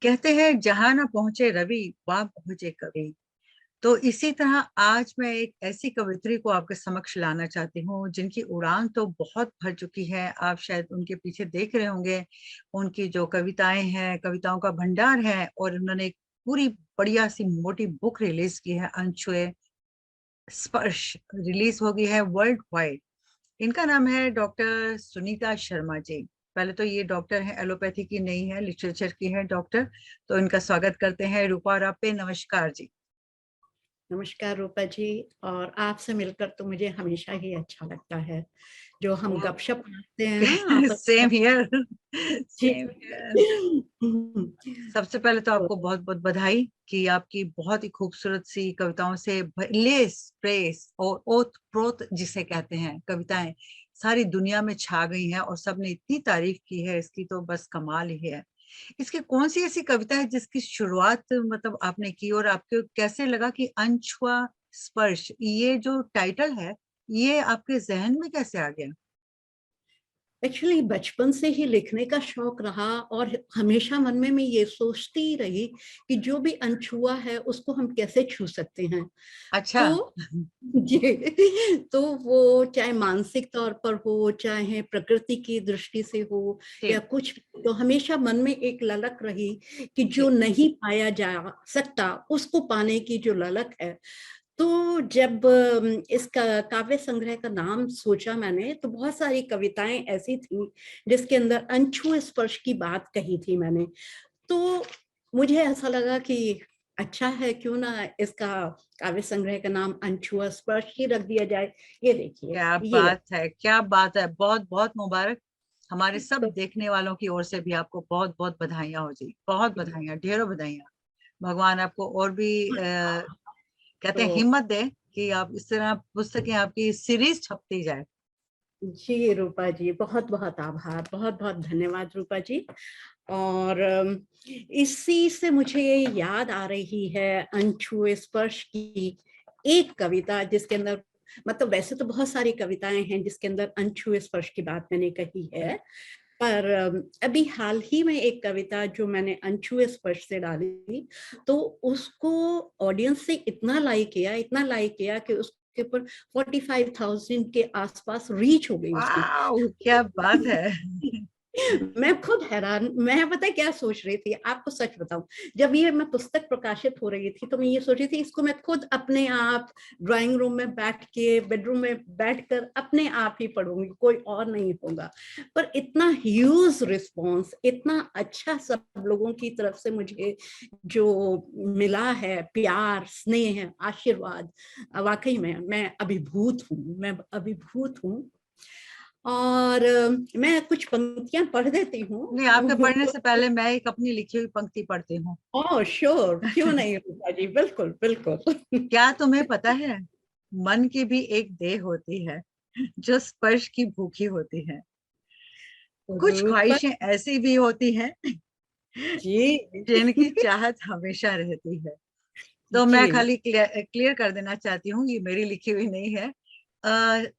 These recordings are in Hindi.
कहते हैं जहां ना पहुंचे रवि वहां पहुंचे कवि। तो इसी तरह आज मैं एक ऐसी कवित्री को आपके समक्ष लाना चाहती हूँ जिनकी उड़ान तो बहुत भर चुकी है। आप शायद उनके पीछे देख रहे होंगे, उनकी जो कविताएं हैं, कविताओं का भंडार है, और उन्होंने एक पूरी बढ़िया सी मोटी बुक रिलीज की है, अनछुए स्पर्श रिलीज हो गई है वर्ल्ड वाइड। इनका नाम है डॉक्टर सुनीता शर्मा जी। पहले तो ये डॉक्टर है, एलोपैथी की नहीं है, लिटरेचर की है डॉक्टर। तो इनका स्वागत करते हैं। रूपा रापे, नमस्कार जी। नमस्कार रूपा जी। और आपसे मिलकर तो मुझे हमेशा ही अच्छा लगता है। जो हम गपशप मारते हैं ना आपस सेम में। हियर, जी। Same here. सबसे पहले तो तो आपको बहुत बहुत बधाई कि आपकी बहुत ही खूबसूरत सी कविताओं से लेस प्रेस और ओत प्रोत जिसे कहते हैं कविताएं सारी दुनिया में छा गई हैं, और सबने इतनी तारीफ की है इसकी, तो बस कमाल ही है। इसकी कौन सी ऐसी कविता है जिसकी शुरुआत मतलब आपने की, और आपको कैसे लगा कि अनछुआ स्पर्श ये जो टाइटल है ये आपके जहन में कैसे आ गया? एक्चुअली बचपन से ही लिखने का शौक रहा और हमेशा मन में मैं ये सोचती रही कि जो भी अनछुआ है उसको हम कैसे छू सकते हैं। अच्छा। तो जी, तो वो चाहे मानसिक तौर पर हो, चाहे प्रकृति की दृष्टि से हो या जी कुछ, तो हमेशा मन में एक ललक रही कि जो जी। नहीं पाया जा सकता उसको पाने की जो ललक है। तो जब इसका काव्य संग्रह का नाम सोचा मैंने, तो बहुत सारी कविताएं ऐसी थी जिसके अंदर अनछुए स्पर्श की बात कही थी मैंने। तो मुझे ऐसा लगा कि अच्छा है, क्यों ना इसका काव्य संग्रह का नाम अनछुआ स्पर्श ही रख दिया जाए। ये देखिए, क्या ये बात है, क्या बात है, बहुत बहुत मुबारक। हमारे सब तो देखने वालों की ओर से भी आपको बहुत बहुत बधाइयां हो जी, बहुत बधाइयां, ढेरों बधाइयां। भगवान आपको और भी कहते हैं तो हिम्मत दे कि आप इस तरह पुस्तकें आपकी सीरीज छपती जाए। जी रूपा जी, बहुत बहुत आभार, बहुत बहुत धन्यवाद रूपा जी। और इसी से मुझे याद आ रही है अनछुए स्पर्श की एक कविता जिसके अंदर, मतलब वैसे तो बहुत सारी कविताएं हैं जिसके अंदर अनछुए स्पर्श की बात मैंने कही है, पर अभी हाल ही में एक कविता जो मैंने अनछुए स्पर्श से डाली, तो उसको ऑडियंस से इतना लाइक किया, इतना लाइक किया कि उसके ऊपर 45,000 के आसपास रीच हो गई उसकी। वाह, क्या बात है। मैं खुद हैरान, मैं पता है क्या सोच रही थी, आपको सच बताऊं, जब ये मैं पुस्तक प्रकाशित हो रही थी तो मैं ये सोच रही थी इसको मैं खुद अपने आप ड्राइंग रूम में बैठ के, बेडरूम में बैठकर अपने आप ही पढ़ूंगी, कोई और नहीं होगा। पर इतना ह्यूज रिस्पॉन्स, इतना अच्छा सब लोगों की तरफ से मुझे जो मिला है, प्यार, स्नेह, आशीर्वाद, वाकई में मैं अभिभूत हूँ, मैं अभिभूत हूँ। और मैं कुछ पंक्तियां पढ़ देती हूँ। नहीं, आपके पढ़ने से पहले मैं एक अपनी लिखी हुई पंक्ति पढ़ती हूँ। ओह श्योर, क्यों नहीं रूपा जी, बिल्कुल बिल्कुल। क्या तुम्हें पता है, मन की भी एक देह होती है जो स्पर्श की भूखी होती है। कुछ रूपा ख्वाहिशें ऐसी भी होती हैं जी। जिनकी चाहत हमेशा रहती है। तो मैं जी खाली क्लियर कर देना चाहती हूँ, ये मेरी लिखी हुई नहीं है,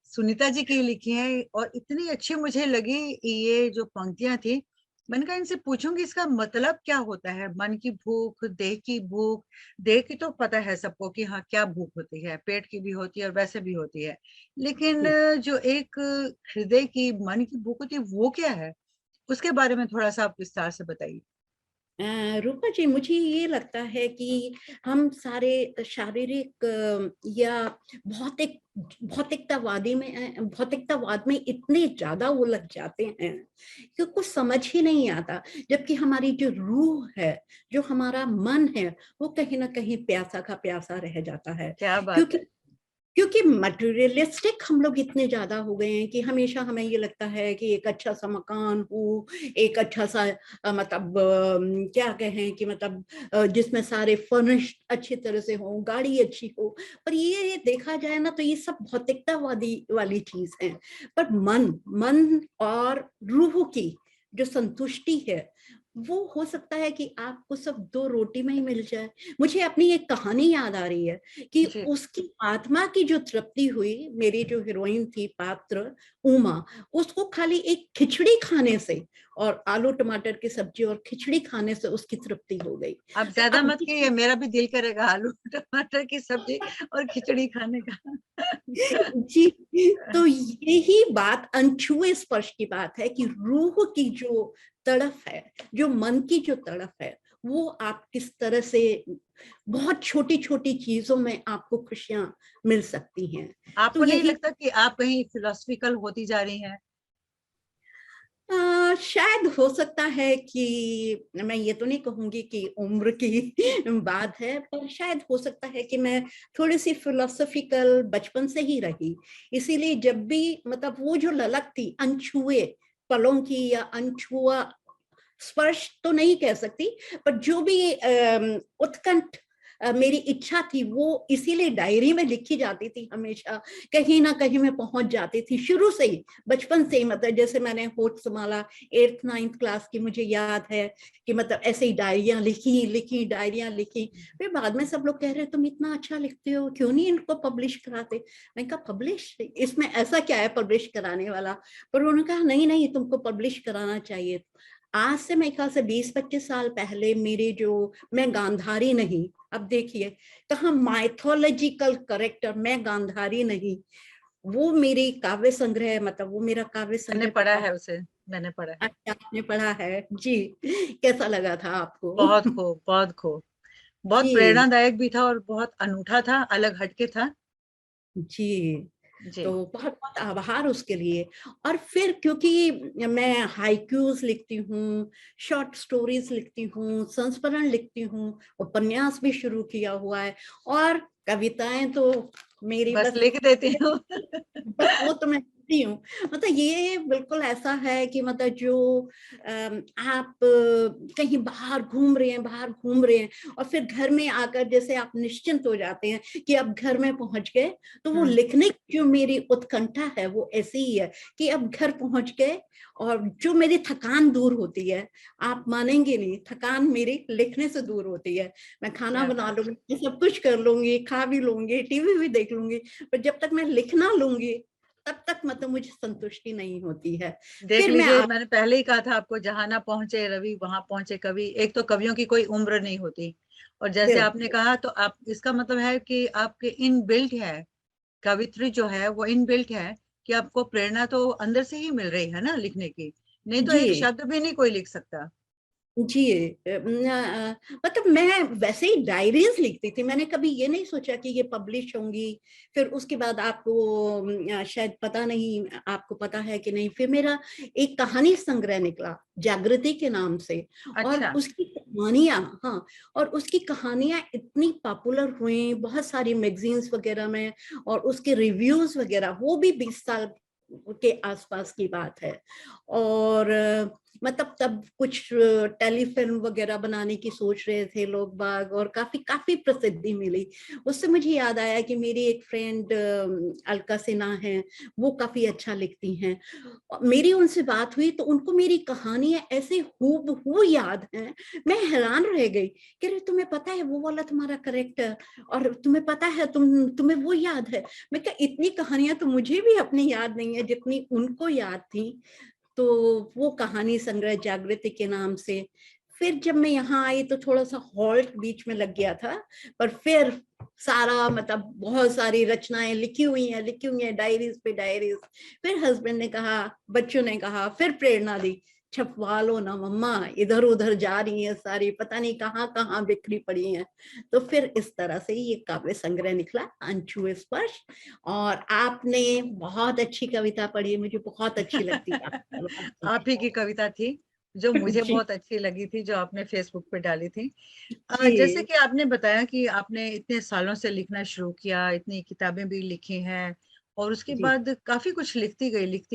सुनीता जी की लिखी है, और इतनी अच्छी मुझे लगी ये जो पंक्तियां थी। मैंने कहा इनसे पूछूंगी इसका मतलब क्या होता है। मन की भूख, देह की भूख। देह की तो पता है सबको कि हाँ क्या भूख होती है, पेट की भी होती है और वैसे भी होती है। लेकिन जी। जो एक हृदय की, मन की भूख होती है, वो क्या है? उसके बारे में थोड़ा सा आप विस्तार से बताइए। रूपा जी, मुझे ये लगता है कि हम सारे शारीरिक या भौतिक भौतिकतावाद में इतने ज्यादा उलझ जाते हैं कि कुछ समझ ही नहीं आता, जबकि हमारी जो रूह है, जो हमारा मन है, वो कहीं ना कहीं प्यासा का प्यासा रह जाता है। क्या बात है। क्योंकि क्योंकि मटेरियलिस्टिक हम लोग इतने ज्यादा हो गए हैं कि हमेशा हमें ये लगता है कि एक अच्छा सा मकान हो, एक अच्छा सा मतलब क्या कहें कि मतलब जिसमें सारे फर्निश्ड अच्छी तरह से हो, गाड़ी अच्छी हो। पर ये देखा जाए ना तो ये सब भौतिकतावादी वाली चीज है। पर मन मन और रूह की जो संतुष्टि है, वो हो सकता है कि आपको सब 2 रोटी में ही मिल जाए। मुझे अपनी एक कहानी याद आ रही है कि जी, उसकी आत्मा की जो तृप्ति हुई, मेरी जो हीरोइन थी पात्र उमा, उसको खाली एक खिचड़ी खाने से और आलू टमाटर की सब्जी और खिचड़ी खाने से उसकी तृप्ति हो गई। आप तो ज़्यादा अब मत कीजिए, मेरा भी दिल करेगा आलू टमाटर की सब्जी और खिचड़ी खाने का। जी, तो यही बात अनछुए स्पर्श की बात है कि रूह की जो तड़फ है, जो मन की जो तड़फ है, वो आप किस तरह से बहुत छोटी-छोटी चीज़ों में आपको खुशियाँ मिल सकती हैं। तो आपको नहीं यही लगता कि आप कहीं फिलॉसफिकल होती जा रही हैं? शायद हो सकता है कि मैं ये तो नहीं कहूँगी कि उम्र की बात है, पर शायद हो सकता है कि मैं थोड़ी-सी फिलॉसफिकल बचपन से ही रही। इसीलिए जब भी मतलब वो जो ललक थी अनछुए पलों की या अनछुआ स्पर्श तो नहीं कह सकती, पर जो भी उत्कंठ मेरी इच्छा थी वो इसीलिए डायरी में लिखी जाती थी हमेशा, कहीं न कहीं मैं पहुँच जाती थी शुरू से ही, बचपन से ही मतलब जैसे मैंने होठ संभाला 8th 9th क्लास की मुझे याद है कि मतलब ऐसे ही डायरियाँ लिखी, डायरियाँ लिखी। फिर बाद में सब लोग कह रहे तुम इतना अच्छा लिखते हो, क्यों नहीं इनको पब्लिश कराते? मैंने कहा पब्लिश? इसमें ऐसा क्या है पब्लिश कराने वाला? पर उन्होंने कहा नहीं, तुमको पब्लिश कराना चाहिए। आज से मेरे ख्याल से 20-25 साल पहले मेरे जो मैं गांधारी नहीं, अब देखिए कहाँ माइथोलॉजिकल करेक्टर मैं गांधारी नहीं, वो मेरी काव्य संग्रह मतलब वो मेरा काव्य मैंने संग्रह पढ़ा प्रकाशित। है उसे, मैंने पढ़ा है। अच्छा आपने पढ़ा है जी, कैसा लगा था आपको? बहुत खूब, बहुत खूब। बहुत जी प्रेरणादायक भी था और बहुत अनूठा था, अलग हटके था। जी, जी, तो बहुत-बहुत आभार उसके लिए। और फिर क्योंकि मैं हाइकूज़ लिखती हूँ, शॉर्ट स्टोरीज़ लिखती हूँ, संस्मरण लिखती हूँ, उपन्यास भी शुरू किया हुआ है और कविताएँ तो मेरी बस बस लिख देती हूँ। बस वो तो मैं करती हूँ। मतलब ये बिल्कुल ऐसा है कि मतलब जो आप कहीं बाहर घूम रहे हैं और फिर घर में आकर जैसे आप निश्चिंत हो जाते हैं कि अब घर में पहुँच गए, तो वो हुँ, लिखने की जो मेरी उत्कंठा है वो ऐसी ही है कि अब घर पहुँच गए और जो मेरी थकान दूर होती है, आप मानेंगे नहीं, थकान मेरी लिखने से दूर होती है। मैं खाना क्या बना बात है। लूँगी, सब कुछ कर लूँगी, खा भी लूँगी, टीवी भी देख लूँगी, पर जब तक मैं लिख ना लूँगी, तब तक मतलब मुझे संतुष्टि नहीं होती है। देख फिर मैं लीजिए, आप मैंने पहले ही कहा था आपको, जहाँ ना पहुँचे रवि, वहाँ पहुँचे कवि। एक तो कवियों की कोई उम्र नहीं होती और जैसे आपने बिल्कुल, कहा, तो आप इसका मतलब है कि आपके इनबिल्ट है, कवित्री जो है वो इनबिल्ट है कि आपको प्रेरणा तो अंदर से ही मिल रही है ना लिखने की। नहीं तो एक जी। शब्द भी नहीं कोई लिख सकता। जी मतलब मैं वैसे ही डायरीज लिखती थी, मैंने कभी ये नहीं सोचा कि ये पब्लिश होंगी। फिर उसके बाद आपको शायद पता नहीं, आपको पता है कि नहीं, फिर मेरा एक कहानी संग्रह निकला जागृति के नाम से। और अच्छा, उसकी कहानियां, हाँ, और उसकी कहानियां इतनी पॉपुलर हुई बहुत सारी मैगजीन्स वगैरह में, और उसके रिव्यूज वगैरह, वो भी 20 साल के आसपास की बात है। और मतलब तब कुछ टेलीफिल्म वगैरह बनाने की सोच रहे थे लोग बाग, और काफी काफी प्रसिद्धि मिली। उससे मुझे याद आया कि मेरी एक फ्रेंड अलका सिन्हा है, वो काफी अच्छा लिखती हैं। मेरी उनसे बात हुई तो उनको मेरी कहानियां ऐसे हूबहू याद हैं। मैं हैरान रह गई कि अरे तुम्हें पता है वो वाला तुम्हारा करेक्टर, और तुम्हें पता है तुम्हें वो याद है। मैं क्या इतनी कहानियां तो मुझे भी अपनी याद नहीं है जितनी उनको याद थी। तो वो कहानी संग्रह जागृति के नाम से। फिर जब मैं यहाँ आई तो थोड़ा सा हॉल्ट बीच में लग गया था, पर फिर सारा मतलब बहुत सारी रचनाएं लिखी हुई हैं डायरीज पे डायरीज। फिर हस्बैंड ने कहा, बच्चों ने कहा, फिर प्रेरणा दी, छपवा लो ना मम्मा, इधर उधर जा रही है सारी, पता नहीं कहाँ कहाँ बिखरी पड़ी हैं। तो फिर इस तरह से ये काव्य संग्रह निकला अनछुए स्पर्श। और आपने बहुत अच्छी कविता पढ़ी, मुझे बहुत अच्छी लगती है आपकी आवाज सुन आप ही की कविता थी जो के। मुझे जी बहुत अच्छी लगी थी, जो आपने फेसबुक पे डाली थी। जैसे जी कि आपने बताया कि आपने इतने सालों से लिखना शुरू किया, इतनी किताबें भी लिखी हैं और उसके जी बाद काफी कुछ लिखती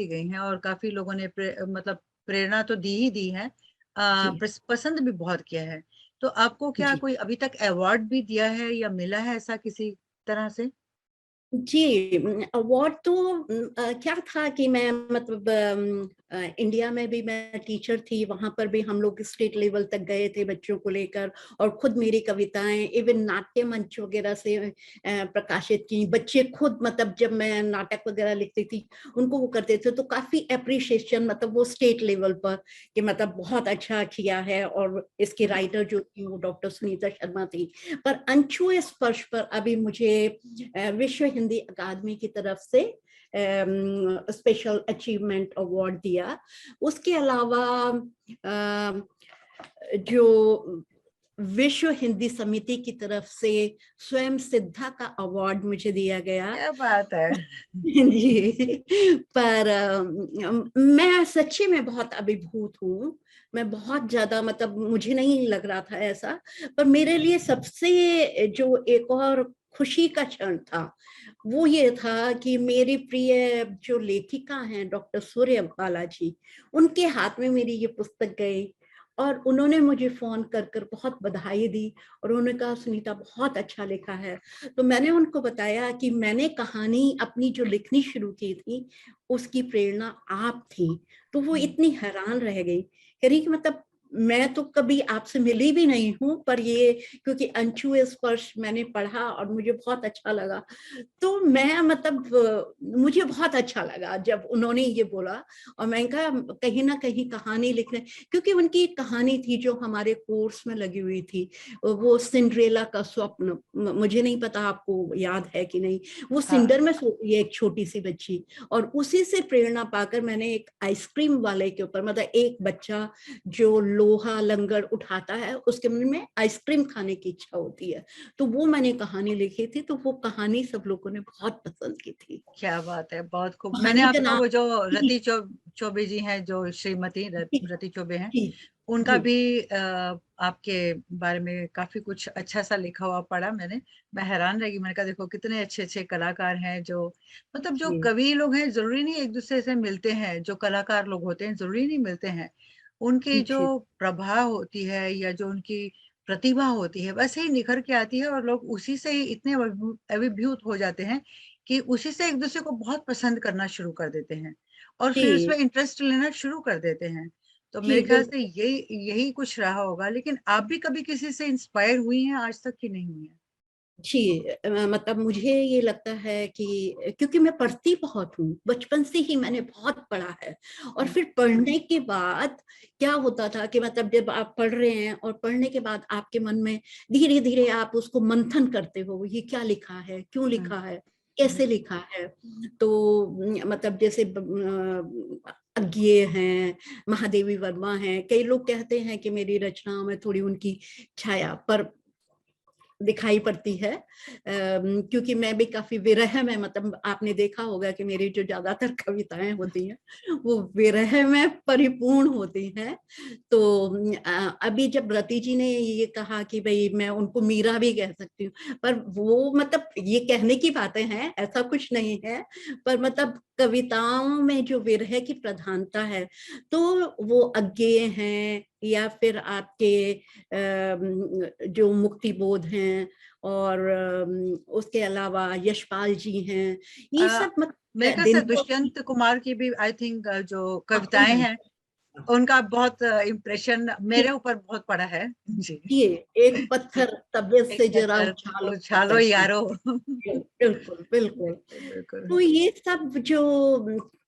गई हैं और काफी लोगों ने मतलब प्रेरणा तो दी ही दी है, जी पसंद भी बहुत किया है। तो आपको क्या जी कोई अभी तक अवार्ड भी दिया है या मिला है ऐसा किसी तरह से? जी, अवार्ड तो क्या था कि मैं मतलब इंडिया में भी मैं टीचर थी, वहां पर भी हम लोग स्टेट लेवल तक गए थे बच्चों को लेकर, और खुद मेरी कविताएं इवन नाट्य मंच वगैरह से प्रकाशित की। बच्चे खुद मतलब जब मैं नाटक वगैरह लिखती थी उनको वो करते थे, तो काफी अप्रिशिएशन मतलब वो स्टेट लेवल पर कि मतलब बहुत अच्छा किया है। और इसके राइटर जो थी वो डॉक्टर सुनीता शर्मा थी। पर अनछुए स्पर्श पर अभी मुझे विश्व हिंदी अकादमी की तरफ से स्पेशल अचीवमेंट अवार्ड दिया। उसके अलावा जो विश्व हिंदी समिति की तरफ से स्वयं सिद्धा का अवार्ड मुझे दिया गया। क्या बात है। जी, पर मैं सच्ची में बहुत अभिभूत हूँ। मैं बहुत ज्यादा मतलब मुझे नहीं लग रहा था ऐसा, पर मेरे लिए सबसे जो एक और खुशी का क्षण था वो ये था कि मेरी प्रिय जो लेखिका हैं डॉक्टर सूर्यबाला जी, उनके हाथ में मेरी ये पुस्तक गई और उन्होंने मुझे फोन कर कर बहुत बधाई दी और उन्होंने कहा सुनीता बहुत अच्छा लिखा है। तो मैंने उनको बताया कि मैंने कहानी अपनी जो लिखनी शुरू की थी उसकी प्रेरणा आप थी। तो वो इतनी हैरान रह गई, कह रही कि मतलब मैं तो कभी आपसे मिली भी नहीं हूँ, पर ये क्योंकि अनछुए स्पर्श मैंने पढ़ा और मुझे बहुत अच्छा लगा। तो मैं मतलब मुझे बहुत अच्छा लगा जब उन्होंने ये बोला। और मैंने कहा कहीं ना कहीं कहानी लिखने, क्योंकि उनकी एक कहानी थी जो हमारे कोर्स में लगी हुई थी, वो सिंड्रेला का स्वप्न। मुझे नहीं पता आपको याद है कि नहीं। वो हाँ, सिंडर में सोती है एक छोटी सी बच्ची, और उसी से प्रेरणा पाकर मैंने एक आइसक्रीम वाले के ऊपर, मतलब एक बच्चा जो लोहा लंगर उठाता है उसके मन में आइसक्रीम खाने की इच्छा होती है, तो वो मैंने कहानी लिखी थी। तो वो कहानी सब लोगों ने बहुत पसंद की थी। क्या बात है, बहुत खूब। मैंने कहानी का आपका नाम वो जो जी, चौबे जी हैं, जो श्रीमती जी, रति चौबे हैं, जी, उनका जी, भी आपके बारे में काफी कुछ अच्छा सा लिखा हुआ पढ़ा मैंने। मैं हैरान रह गई, मैंने कहा देखो कितने अच्छे अच्छे कलाकार हैं, जो मतलब जो जी, कवि लोग हैं जरूरी नहीं एक दूसरे से मिलते हैं, जो कलाकार लोग होते हैं जरूरी नहीं मिलते हैं। उनकी जो जी, प्रभा होती है या जो उनकी प्रतिभा होती है वैसे ही निखर के आती है, और लोग उसी से ही इतने अभिभूत हो जाते हैं कि उसी से एक दूसरे को बहुत पसंद करना शुरू कर देते हैं और फिर जी, उसमें इंटरेस्ट लेना शुरू कर देते हैं। तो जी, मेरे ख्याल से बिल्कुल। यही यही कुछ रहा होगा। लेकिन आप भी कभी किसी से इंस्पायर हुई हैं आज तक, कि नहीं हुई हैं? जी, मतलब मुझे ये लगता है कि क्योंकि मैं पढ़ती बहुत हूँ, बचपन से ही मैंने बहुत पढ़ा है। और हम्म, फिर पढ़ने के बाद क्या होता था कि मतलब जब आप पढ़ रहे हैं और पढ़ने के बाद आपके मन में धीरे धीरे आप उसको मंथन करते हो, ये क्या लिखा है, क्यों हम्म, लिखा है, हम्म, कैसे लिखा है। तो मतलब जैसे अज्ञेय हैं, महादेवी वर्मा हैं, कई लोग कहते हैं कि मेरी रचनाओं में थोड़ी उनकी छाया पर दिखाई पड़ती है। क्योंकि मैं भी काफी विरह में, मतलब आपने देखा होगा कि मेरी जो ज्यादातर कविताएं होती हैं वो विरह में परिपूर्ण होती हैं। तो अभी जब रति जी ने ये कहा कि भाई मैं उनको मीरा भी कह सकती हूँ, पर वो मतलब ये कहने की बातें हैं, ऐसा कुछ नहीं है। पर मतलब कविताओं में जो विरह की प्रधानता है तो वो अज्ञेय हैं, या फिर आपके जो मुक्ति बोध हैं, और उसके अलावा यशपाल जी हैं, ये अ, सब मेरे मतलब ख्याल से दिन तो दुष्यंत कुमार की भी आई थिंक जो काफी कविताएं हैं। हैं उनका बहुत इम्प्रेशन मेरे ऊपर बहुत पड़ा है जी। ये एक पत्थर तबीयत एक से जरा पत्थर उछालो उछालो जी, यारो। बिल्कुल बिल्कुल। बिल्कुल बिल्कुल। तो ये सब जो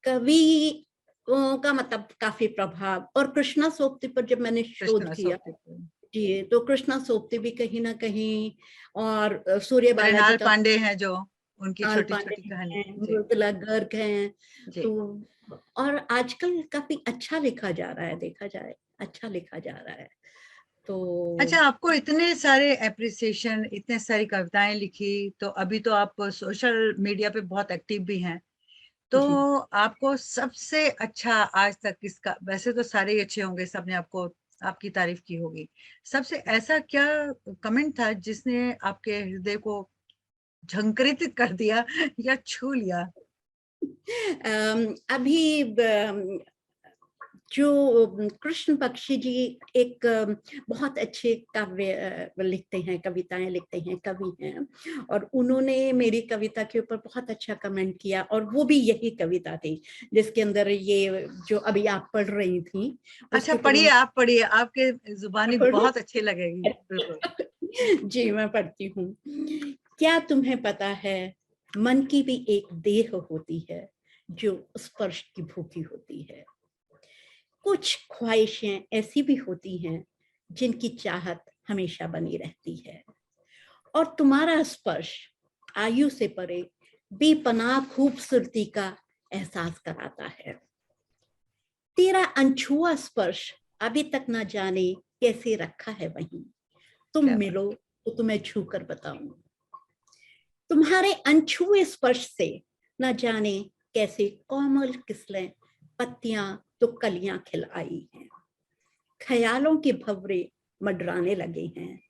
कवि का मतलब काफी प्रभाव, और कृष्णा सोप्ती पर जब मैंने शोध कृष्ण किया, सोप्ती, जी, तो कृष्णा सोप्ती भी कहीं ना कहीं, और सूर्य बालाजी मृणाल का पांडे हैं जो उनकी लाल छोटी पांडे छोटी कहानी। हैं, जी मृदुला गर्ग हैं। जी। तो और आजकल काफी अच्छा लिखा जा रहा है, देखा जाए अच्छा लिखा जा रहा है। अच्छा, तो आपको इतने सारे एप्रिसिएशन, इतने सारी कविताएं लिखी, तो अभी तो आप सोशल मीडिया पे बहुत एक्टिव भी हैं, तो जी, आपको सबसे अच्छा आज तक किसका, वैसे तो सारे ही अच्छे होंगे, सबने आपको आपकी तारीफ की होगी, सबसे ऐसा क्या कमेंट था जिसने आपके हृदय को झंकृत कर दिया या छू लिया? अभी जो कृष्ण बख्शी जी एक बहुत अच्छे काव्य लिखते हैं, कविताएं लिखते हैं, कवि हैं, और उन्होंने मेरी कविता के ऊपर बहुत अच्छा कमेंट किया, और वो भी यही कविता थी जिसके अंदर ये जो अभी आप पढ़ रही थी अच्छा उसके ऊपर पढ़िए, आप पढ़िए, आपके जुबानी पढ़ूं? बहुत अच्छी लगेगी, बिल्कुल। जी मैं पढ़ती हूँ। क्या तुम्हें पता है, मन की भी एक देह होती है जो स्पर्श की भूखी होती है। कुछ ख्वाहिशें ऐसी भी होती हैं जिनकी चाहत हमेशा बनी रहती है, और तुम्हारा स्पर्श आयु से परे बेपनाह खूबसूरती का एहसास कराता है। तेरा अनछुआ स्पर्श अभी तक ना जाने कैसे रखा है वहीं, तुम क्या बात। मिलो तो तुम्हें छू कर बताऊं। तुम्हारे अनछुए स्पर्श से न जाने कैसे कोमल किस्लें पत्तियां तो कलियां खिल आई हैं। ख्यालों के भंवरे मंडराने लगे हैं।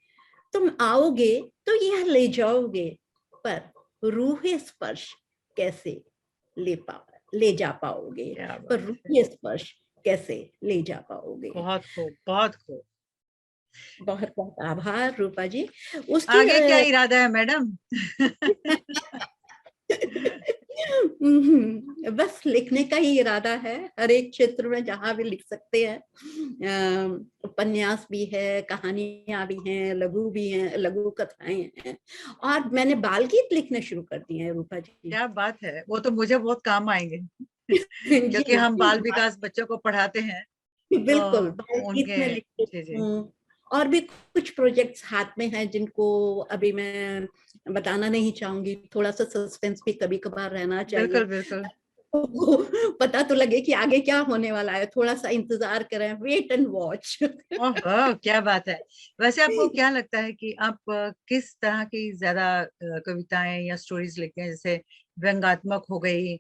तुम आओगे तो यह ले जाओगे, पर रूहे स्पर्श कैसे ले जा पाओगे, क्या पर बात है, रूहे स्पर्श कैसे ले जा पाओगे। बहुत खूब, बहुत खूब। बहुत बहुत आभार रूपा जी। उसकी आगे क्या इरादा है मैडम? बस लिखने का ही इरादा है, हर एक क्षेत्र में जहां भी लिख सकते हैं। उपन्यास भी है, कहानियां भी हैं, लघु भी हैं, लघु कथाएं हैं, और मैंने बाल गीत लिखने शुरू कर दिए हैं रूपा जी। क्या बात है, वो तो मुझे बहुत काम आएंगे। क्योंकि हम जी बाल विकास बच्चों को पढ़ाते हैं, तो बिल्कुल, बाल गीत उनके। में लिखती जी जी, हूँ। और भी कुछ प्रोजेक्ट्स हाथ में हैं जिनको अभी मैं बताना नहीं चाहूंगी, थोड़ा सा सस्पेंस भी कभी कभार रहना बिल्कुल चाहिए। बिल्कुल। पता तो लगे कि आगे क्या होने वाला है, थोड़ा सा इंतजार करें, वेट एंड वॉच। ओह क्या बात है। वैसे आपको क्या लगता है कि आप किस तरह की ज्यादा कविताएं या स्टोरीज लिखते हैं? जैसे व्यंग्यात्मक हो गई,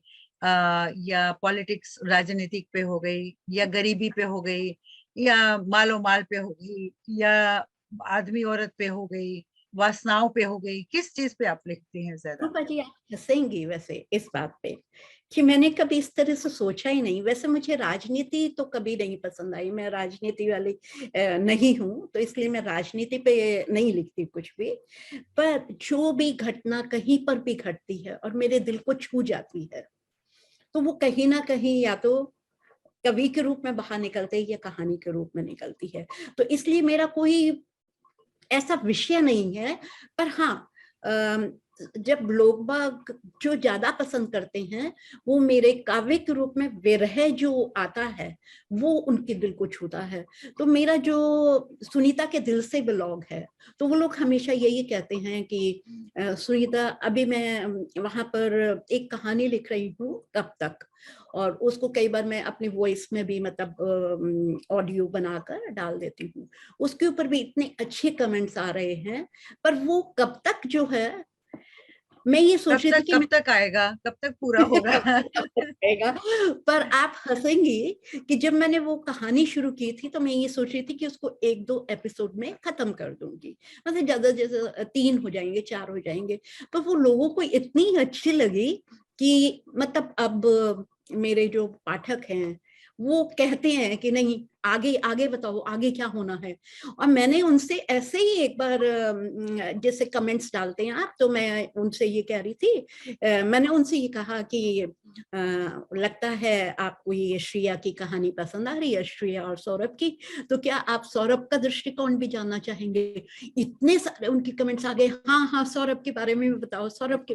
या पॉलिटिक्स राजनीतिक पे हो गई, या गरीबी पे हो गई, या मालो माल पे हो गई, या आदमी औरत पे हो गई, वासनाओं पे हो गई, किस चीज पे आप लिखती हैं ज्यादा? रूपा जी आप हंसेंगी वैसे इस बात पे कि मैंने कभी इस तरह से सोचा ही नहीं। वैसे मुझे राजनीति तो कभी नहीं पसंद आई, मैं राजनीति वाली नहीं हूँ, तो इसलिए मैं राजनीति पे नहीं लिखती कुछ भी। पर जो भी घटना कहीं पर भी घटती है और मेरे दिल को छू जाती है, तो वो कहीं ना कहीं या तो कवि के रूप में बाहर निकलते है या कहानी के रूप में निकलती है। तो इसलिए मेरा कोई ऐसा विषय नहीं है। पर हाँ, जब लोग बाग जो ज्यादा पसंद करते हैं, वो मेरे काव्य के रूप में विरह जो आता है वो उनके दिल को छूता है। तो मेरा जो सुनीता के दिल से ब्लॉग है, तो वो लोग हमेशा यही कहते हैं कि सुनीता अभी मैं वहां पर एक कहानी लिख रही हूँ कब तक, और उसको कई बार मैं अपनी वॉइस में भी मतलब ऑडियो बनाकर डाल देती हूँ। उसके ऊपर भी इतने अच्छे कमेंट्स आ रहे हैं, पर वो कब तक जो है, मैं ये सोच रही थी कि कब मैं तक आएगा, कब तक पूरा होगा? रहेगा। पर आप हंसेंगी कि जब मैंने वो कहानी शुरू की थी तो मैं ये सोच रही थी कि उसको 1-2 एपिसोड में खत्म कर दूंगी, मतलब ज्यादा जैसे 3 हो जाएंगे, 4 हो जाएंगे। पर वो लोगों को इतनी अच्छी लगी कि मतलब अब मेरे जो पाठक हैं वो कहते हैं कि नहीं, आगे आगे बताओ, आगे क्या होना है। और मैंने उनसे ऐसे ही एक बार जैसे कमेंट्स डालते हैं आप, तो मैं उनसे ये कह रही थी, मैंने उनसे ये कहा कि लगता है आपको ये श्रेया की कहानी पसंद आ रही है, श्रेया और सौरभ की, तो क्या आप सौरभ का दृष्टिकोण भी जानना चाहेंगे। इतने सारे उनके कमेंट्स आ गए, हाँ हाँ सौरभ के बारे में भी बताओ, सौरभ के।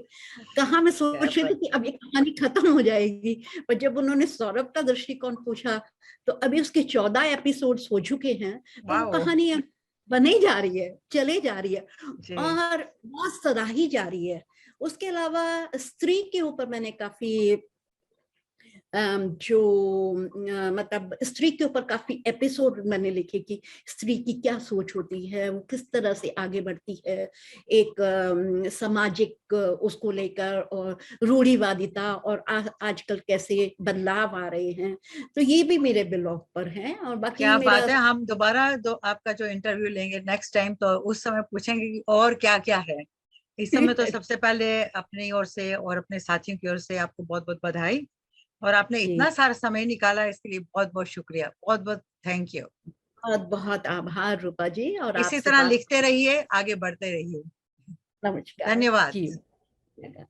कहा मैं क्या सोच रही थी बात कि है। अब ये कहानी खत्म हो जाएगी, पर जब उन्होंने सौरभ का दृष्टिकोण पूछा, तो अभी उसके 14 एपिसोड्स हो चुके हैं, तो वो वाओ। कहानी बनी जा रही है, चले जा रही है, जी। और बहुत सराही जा रही है। उसके अलावा स्त्री के ऊपर मैंने काफी जो मतलब स्त्री के ऊपर काफी एपिसोड मैंने लिखे कि स्त्री की क्या सोच होती है, वो किस तरह से आगे बढ़ती है, एक सामाजिक उसको लेकर, और रूढ़िवादिता, और आजकल कैसे बदलाव आ रहे हैं। तो ये भी मेरे ब्लॉग पर हैं, और बाकी क्या मेरा बात है, हम दोबारा आपका जो इंटरव्यू लेंगे नेक्स्ट टाइम, तो उस समय पूछेंगे कि और क्या क्या है। इस समय तो सबसे पहले अपनी ओर से और अपने साथियों की ओर से आपको बहुत बहुत बधाई। और आपने जी। इतना सारा समय निकाला इसके लिए बहुत-बहुत शुक्रिया, बहुत-बहुत थैंक यू। बहुत-बहुत आभार रूपा जी, और इसी आपसे तरह बात लिखते रहिए, आगे बढ़ते रहिए। नमस्कार। धन्यवाद। जी, धन्यवाद।